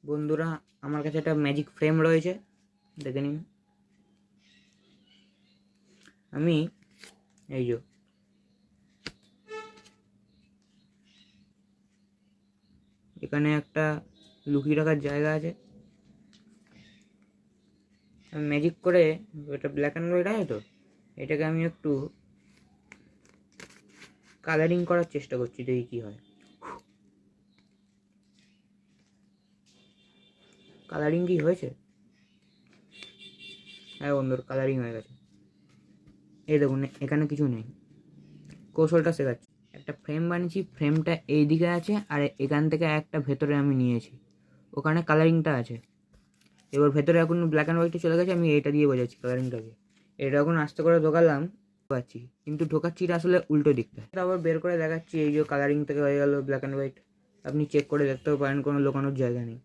বন্ধুরা, আমার কাছে একটা ম্যাজিক ফ্রেম রয়েছে, দেখে নিন। আমি এই যে এখানে একটা লুকিয়ে রাখার জায়গা আছে। আমি ম্যাজিক করে, এটা ব্ল্যাক অ্যান্ড হোয়াইট আছে তো, এটাকে আমি একটু কালারিং করার চেষ্টা করছি, দেখি কি হয়। কালারিং কি হয়েছে? হ্যাঁ বন্ধুর, কালারিং হয়ে গেছে। এই দেখুন, এখানে কিছু নেই। কৌশলটা শেখাচ্ছি। একটা ফ্রেম বানিয়েছি, ফ্রেমটা এই দিকে আছে আর এখান থেকে একটা ভেতরে আমি নিয়েছি, ওখানে কালারিংটা আছে। এবার ভেতরে এখন ব্ল্যাক অ্যান্ড হোয়াইটে চলে গেছে, আমি এইটা দিয়ে বোঝাচ্ছি কালারিংটাকে। এটা এখন আস্তে করে ঢোকালাম, পাচ্ছি, কিন্তু ঢোকাচ্ছি আসলে উল্টো দিকটা। আবার বের করে দেখাচ্ছি, এই যে কালারিং থেকে হয়ে গেল ব্ল্যাক অ্যান্ড হোয়াইট। আপনি চেক করে দেখতেও পারেন, কোনো লোকানোর জায়গা নেই।